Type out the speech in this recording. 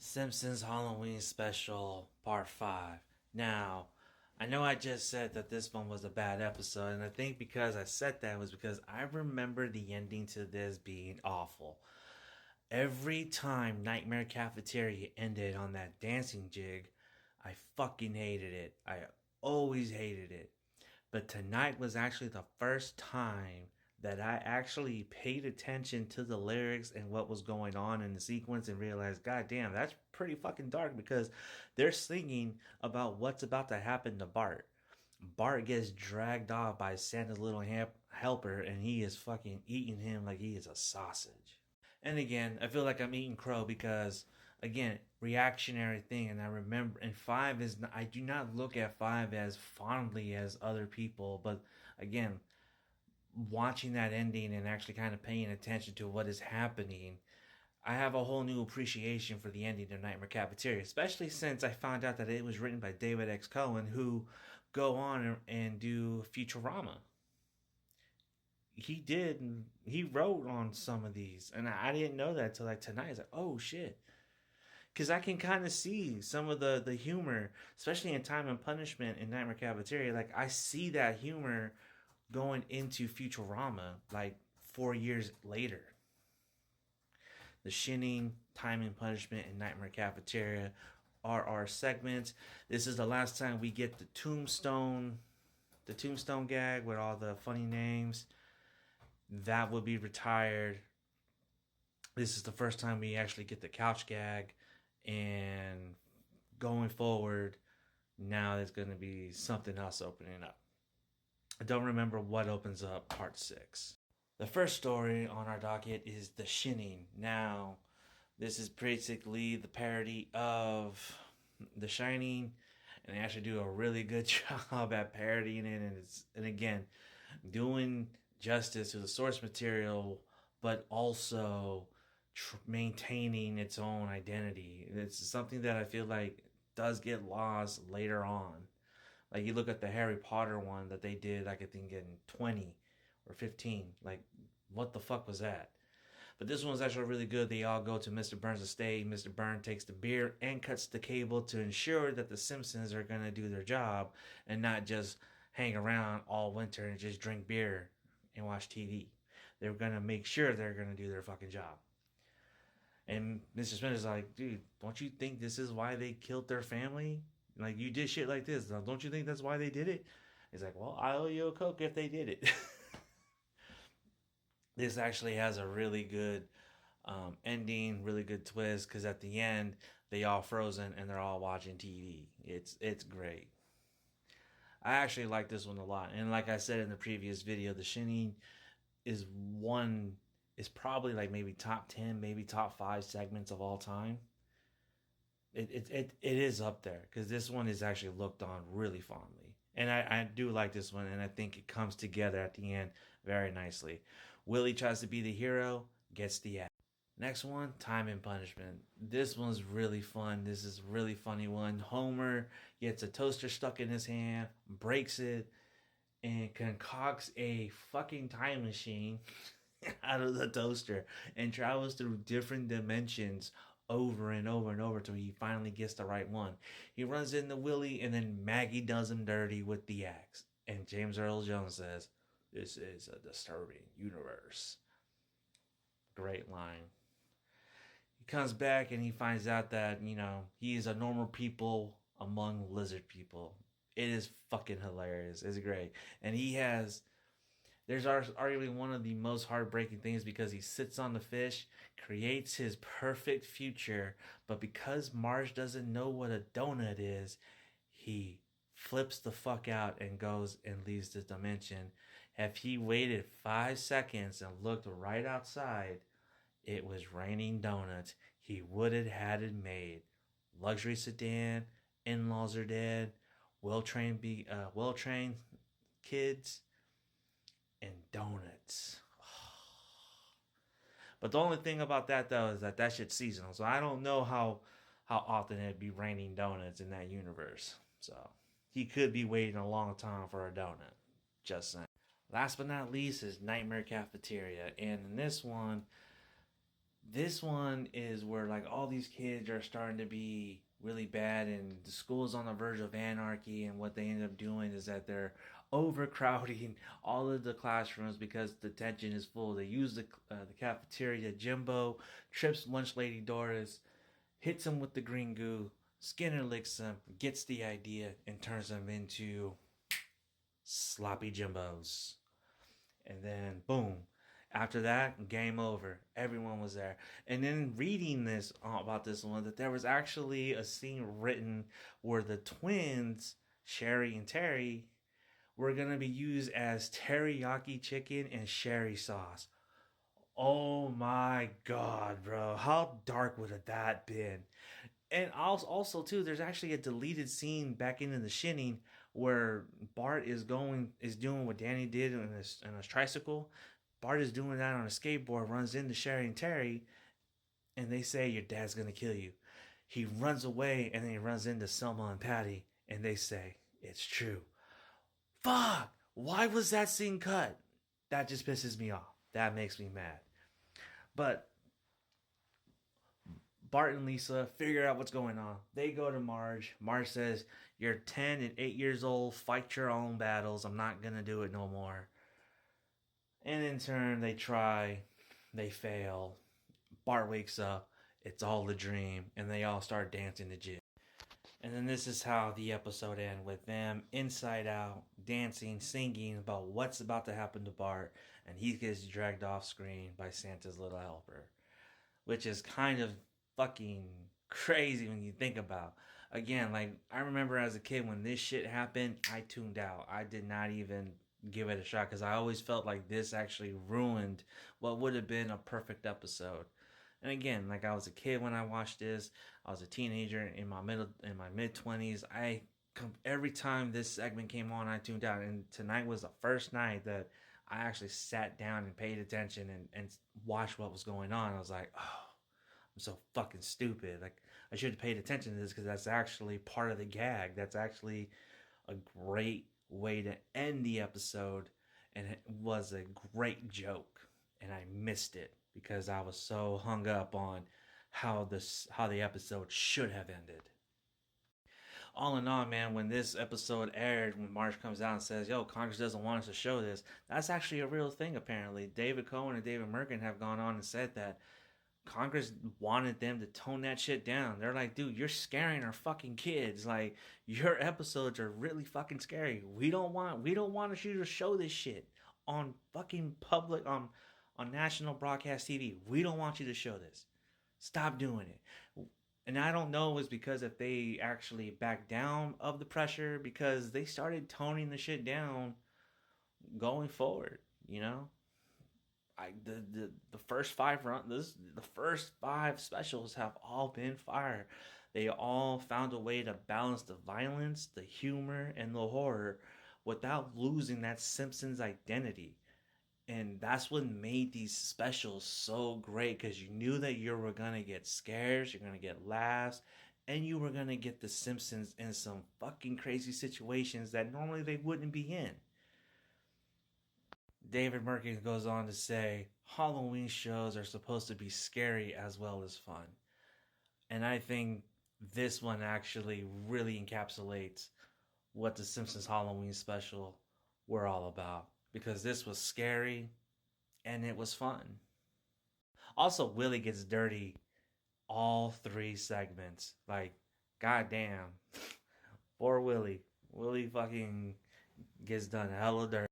Simpsons Halloween Special Part 5. Now, I know I just said that this one was a bad episode, and I think because I said that was because I remember the ending to this being awful. Every time Nightmare Cafeteria ended on that dancing jig, I fucking hated it. I always hated it. But tonight was actually the first time that I actually paid attention to the lyrics and what was going on in the sequence and realized, God damn, that's pretty fucking dark because they're singing about what's about to happen to Bart. Bart gets dragged off by Santa's little helper and he is fucking eating him like he is a sausage. And again, I feel like I'm eating crow because again, reactionary thing. And I remember, and five is I do not look at five as fondly as other people, but again, watching that ending and actually kind of paying attention to what is happening, I have a whole new appreciation for the ending of Nightmare Cafeteria, especially since I found out that it was written by David X. Cohen, who go on and do Futurama. He wrote on some of these, and I didn't know that till like tonight. It's like, oh shit, because I can kind of see some of the humor, especially in Time and Punishment and Nightmare Cafeteria. Like I see that humor going into Futurama, like 4 years later. The Shinning, Time and Punishment, and Nightmare Cafeteria are our segments. This is the last time we get the Tombstone gag with all the funny names. That will be retired. This is the first time we actually get the couch gag, and going forward, now there's going to be something else opening up. I don't remember what opens up part 6. The first story on our docket is The Shinning. Now, this is basically the parody of The Shining, and they actually do a really good job at parodying it, and again, doing justice to the source material, but also maintaining its own identity. It's something that I feel like does get lost later on. Like you look at the Harry Potter one that they did, like I think in 20 or 15. Like, what the fuck was that? But this one's actually really good. They all go to Mr. Burns' estate. Mr. Burns takes the beer and cuts the cable to ensure that the Simpsons are going to do their job and not just hang around all winter and just drink beer and watch TV. They're going to make sure they're going to do their fucking job. And Mr. Smith is like, dude, don't you think this is why they killed their family? Like, you did shit like this. Don't you think that's why they did it? He's like, well, I owe you a Coke if they did it. This actually has a really good ending, really good twist, because at the end, they all frozen and they're all watching TV. It's great. I actually like this one a lot. And like I said in the previous video, The Shining is one is probably like maybe top 10, maybe top 5 segments of all time. It is up there because this one is actually looked on really fondly. And I do like this one, and I think it comes together at the end very nicely. Willie tries to be the hero, gets the act. Next one, Time and Punishment. This one's really fun. This is a really funny one. Homer gets a toaster stuck in his hand, breaks it, and concocts a fucking time machine out of the toaster and travels through different dimensions over and over and over till he finally gets the right one. He runs into Willie and then Maggie does him dirty with the axe. And James Earl Jones says, "This is a disturbing universe." Great line. He comes back and he finds out that, he is a normal people among lizard people. It is fucking hilarious. It's great. And there's arguably one of the most heartbreaking things because he sits on the fish, creates his perfect future, but because Marge doesn't know what a donut is, he flips the fuck out and goes and leaves this dimension. If he waited 5 seconds and looked right outside, it was raining donuts. He would have had it made. Luxury sedan, in-laws are dead, well-trained kids, and donuts. But the only thing about that though is that shit's seasonal. So I don't know how often it'd be raining donuts in that universe. So he could be waiting a long time for a donut. Just saying. Last but not least is Nightmare Cafeteria. And in this one, This one is where like all these kids are starting to be really bad, and the school's on the verge of anarchy. And what they end up doing is that they're overcrowding all of the classrooms because the tension is full. They use the cafeteria. Jimbo trips lunch lady Doris, hits him with the green goo. Skinner licks him, gets the idea, and turns them into sloppy Jimbos. And then boom. After that, game over. Everyone was there. And then reading this about this one, that there was actually a scene written where the twins, Sherry and Terry, were gonna be used as teriyaki chicken and sherry sauce. Oh my god, bro! How dark would have that been? And also too, there's actually a deleted scene back into the shinning where Bart is doing what Danny did on his tricycle. Bart is doing that on a skateboard, runs into Sherry and Terry, and they say your dad's gonna kill you. He runs away, and then he runs into Selma and Patty, and they say it's true. Fuck! Why was that scene cut? That just pisses me off. That makes me mad. But Bart and Lisa figure out what's going on. They go to Marge. Marge says, "You're 10 and 8 years old. Fight your own battles. I'm not going to do it no more." And in turn, they try. They fail. Bart wakes up. It's all a dream. And they all start dancing to jig. And then this is how the episode ends, with them inside out, dancing, singing about what's about to happen to Bart. And he gets dragged off screen by Santa's little helper, which is kind of fucking crazy when you think about. Again, like I remember as a kid when this shit happened, I tuned out. I did not even give it a shot because I always felt like this actually ruined what would have been a perfect episode. And again, like I was a kid when I watched this. I was a teenager in my mid 20s. Every time this segment came on, I tuned out. And tonight was the first night that I actually sat down and paid attention and watched what was going on. I was like, oh, I'm so fucking stupid. Like I should have paid attention to this because that's actually part of the gag. That's actually a great way to end the episode, and it was a great joke, and I missed it because I was so hung up on how the episode should have ended. All in all, man, when this episode aired, when Marge comes out and says, "Yo, Congress doesn't want us to show this," that's actually a real thing. Apparently, David Cohen and David Merkin have gone on and said that Congress wanted them to tone that shit down. They're like, dude, you're scaring our fucking kids. Like, your episodes are really fucking scary. We don't want you to show this shit on fucking public on national broadcast TV. We don't want you to show this. Stop doing it. And I don't know if it's because if they actually backed down of the pressure because they started toning the shit down going forward, you know? The first the first five specials have all been fire. They all found a way to balance the violence, the humor, and the horror without losing that Simpsons identity. And that's what made these specials so great because you knew that you were gonna get scares, you're gonna get laughs, and you were gonna get the Simpsons in some fucking crazy situations that normally they wouldn't be in. David Merkin goes on to say Halloween shows are supposed to be scary as well as fun. And I think this one actually really encapsulates what the Simpsons Halloween special were all about because this was scary and it was fun. Also, Willie gets dirty all three segments. Like, goddamn. Poor Willie. Willie fucking gets done hella dirty.